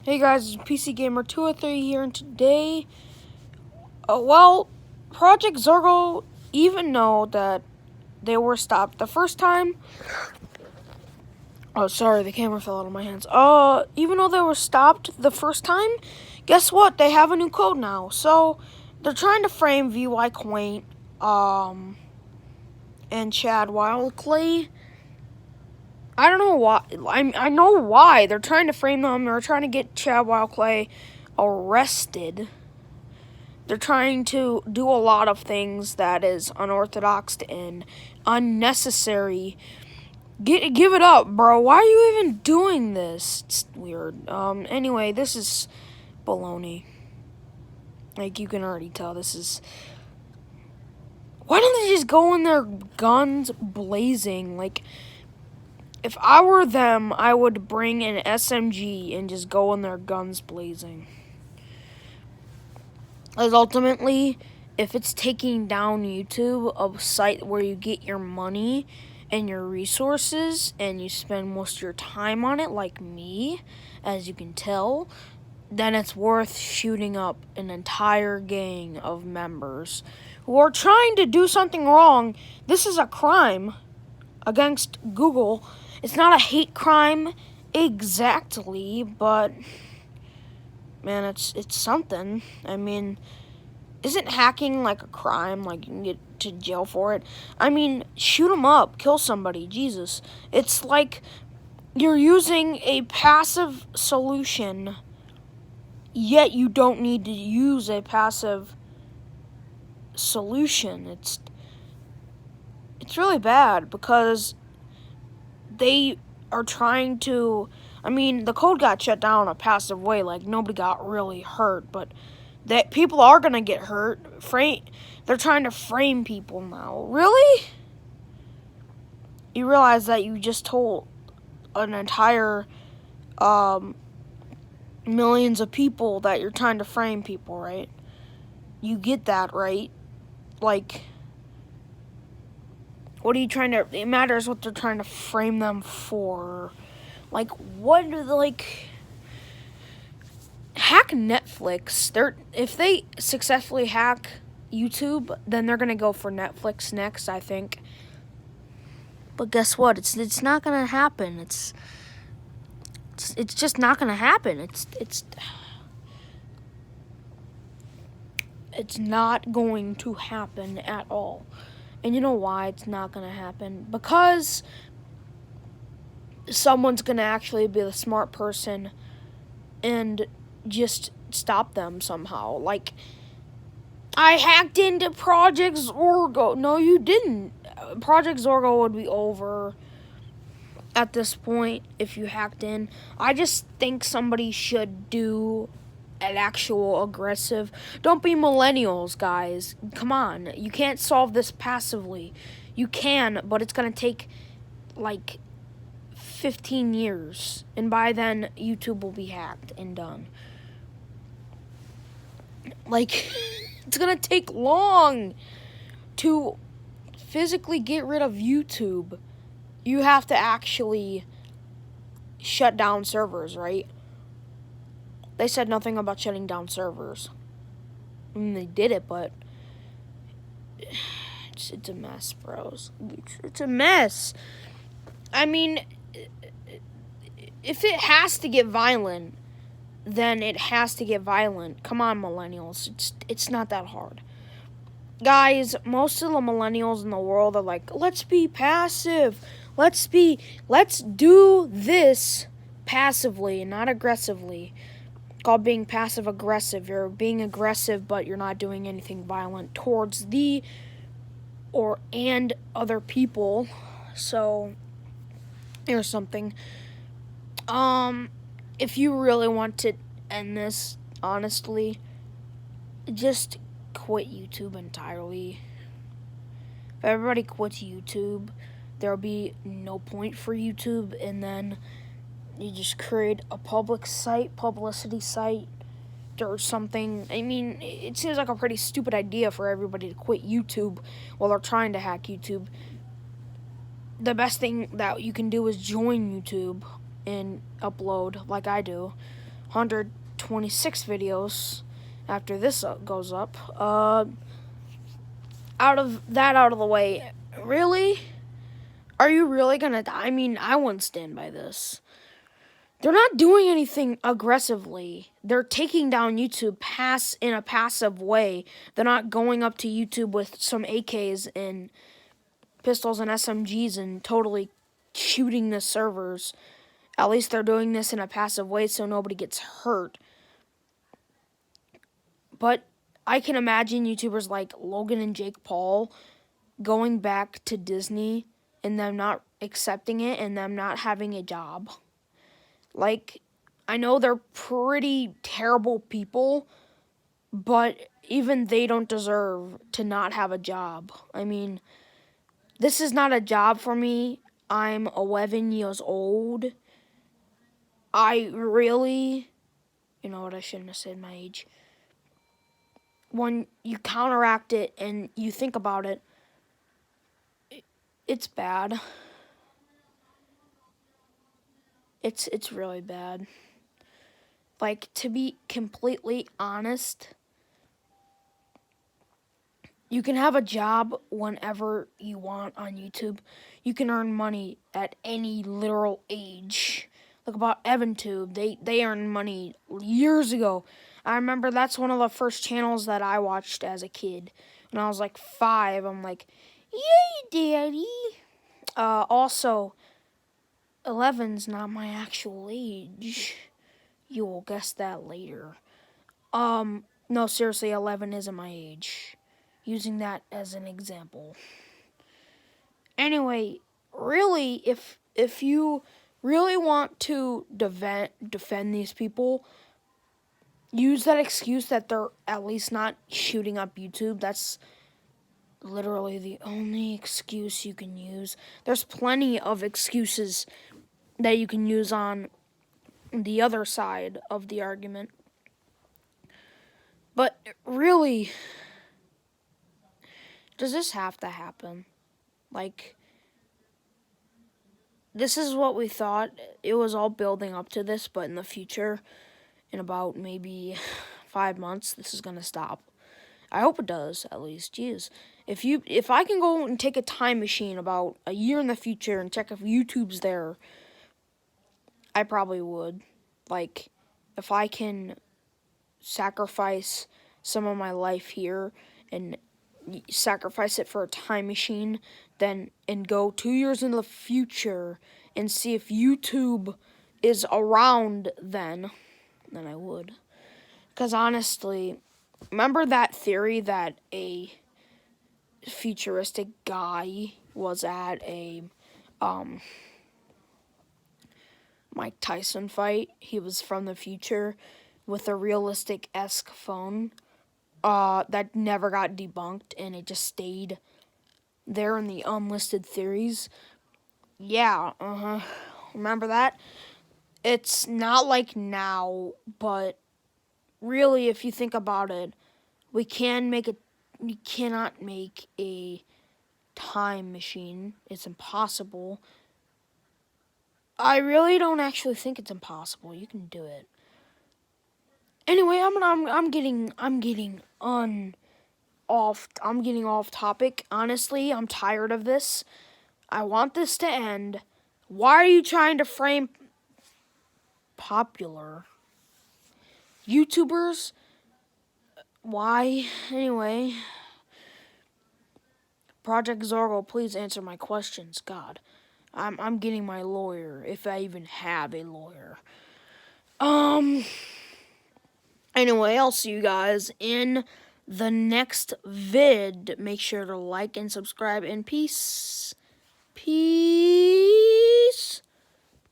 Hey guys, it's PC Gamer 203 here, and today, Project Zorgo, even though that they were stopped the first time, oh sorry, the camera fell out of my hands. Even though they were stopped the first time, guess what? They have a new code now. So they're trying to frame VY Quaint, and Chad Wildclay. I don't know why. I know why they're trying to frame them. They're trying to get Chad Wildclay arrested. They're trying to do a lot of things that is unorthodox and unnecessary. Give it up, bro. Why are you even doing this? It's weird. Anyway, this is baloney. Like, you can already tell this is... Why don't they just go in there guns blazing? Like, if I were them, I would bring an SMG and just go in there guns blazing. Because ultimately, if it's taking down YouTube, a site where you get your money and your resources and you spend most of your time on it, like me, as you can tell, then it's worth shooting up an entire gang of members who are trying to do something wrong. This is a crime against Google. It's not a hate crime exactly, but man, it's something. I mean, isn't hacking like a crime? Like, you can get to jail for it. I mean, shoot them up, kill somebody, Jesus. It's like you're using a passive solution, yet you don't need to use a passive solution. It's really bad because they are trying to... I mean, the code got shut down in a passive way, like nobody got really hurt, but that people are gonna get hurt. They're trying to frame people now. Really? You realize that you just told an entire millions of people that you're trying to frame people, right? You get that, right? Like, what are you trying to... It matters what they're trying to frame them for. Like, what do they, like... Hack Netflix. If they successfully hack YouTube, then they're gonna go for Netflix next, I think. But guess what? It's not gonna happen. It's just not gonna happen. It's not going to happen at all. And you know why it's not gonna happen? Because someone's gonna actually be the smart person and just stop them somehow. Like, I hacked into Project Zorgo. No, you didn't. Project Zorgo would be over at this point if you hacked in. I just think somebody should do an actual aggressive... Don't be millennials, guys. Come on. You can't solve this passively. You can, but it's going to take, like, 15 years. And by then, YouTube will be hacked and done. Like, it's gonna take long to physically get rid of YouTube. You have to actually shut down servers, right? They said nothing about shutting down servers. I mean, they did it, but it's a mess, bros. It's a mess. I mean, if it has to get violent, then it has to get violent. Come on, millennials. It's not that hard. Guys, most of the millennials in the world are like, let's be passive. Let's do this passively and not aggressively. It's called being passive aggressive. You're being aggressive, but you're not doing anything violent towards and other people. So here's something. If you really want to end this, honestly, just quit YouTube entirely. If everybody quits YouTube, there'll be no point for YouTube, and then you just create a publicity site, or something. I mean, it seems like a pretty stupid idea for everybody to quit YouTube while they're trying to hack YouTube. The best thing that you can do is join YouTube and upload like I do. 126 videos after this goes up. Out of the way, really? Are you really gonna die? I mean, I wouldn't stand by this. They're not doing anything aggressively. They're taking down YouTube in a passive way. They're not going up to YouTube with some AKs and pistols and SMGs and totally shooting the servers. At least they're doing this in a passive way so nobody gets hurt. But I can imagine YouTubers like Logan and Jake Paul going back to Disney and them not accepting it and them not having a job. Like, I know they're pretty terrible people, but even they don't deserve to not have a job. I mean, this is not a job for me. I'm 11 years old. I really, you know what, I shouldn't have said my age. When you counteract it and you think about it, it's bad. It's really bad. Like, to be completely honest, you can have a job whenever you want on YouTube. You can earn money at any literal age. Look about EvanTube. They earned money years ago. I remember that's one of the first channels that I watched as a kid. When I was like 5, I'm like, yay, Daddy. Also, 11's not my actual age. You will guess that later. No, seriously, 11 isn't my age. Using that as an example. Anyway, really, if you really want to defend these people, use that excuse that they're at least not shooting up YouTube. That's literally the only excuse you can use. There's plenty of excuses that you can use on the other side of the argument. But really, does this have to happen? Like, this is what we thought. It was all building up to this, but in the future, in about maybe 5 months, this is going to stop. I hope it does, at least. Jeez. If I can go and take a time machine about a year in the future and check if YouTube's there, I probably would. Like, if I can sacrifice some of my life here and sacrifice it for a time machine, then and go 2 years into the future and see if YouTube is around then I would. Because honestly, remember that theory that a futuristic guy was at a Mike Tyson fight? He was from the future with a realistic-esque phone that never got debunked, and it just stayed there in the unlisted theories. Yeah, remember that? It's not like now, but really, if you think about it, we cannot make a time machine. It's impossible. I really don't actually think it's impossible. You can do it. Anyway, I'm getting off topic. Honestly, I'm tired of this. I want this to end. Why are you trying to frame popular YouTubers? Why? Anyway, Project Zorgo, please answer my questions. God, I'm getting my lawyer, if I even have a lawyer. Anyway, I'll see you guys in the next vid. Make sure to like and subscribe, and peace. Peace.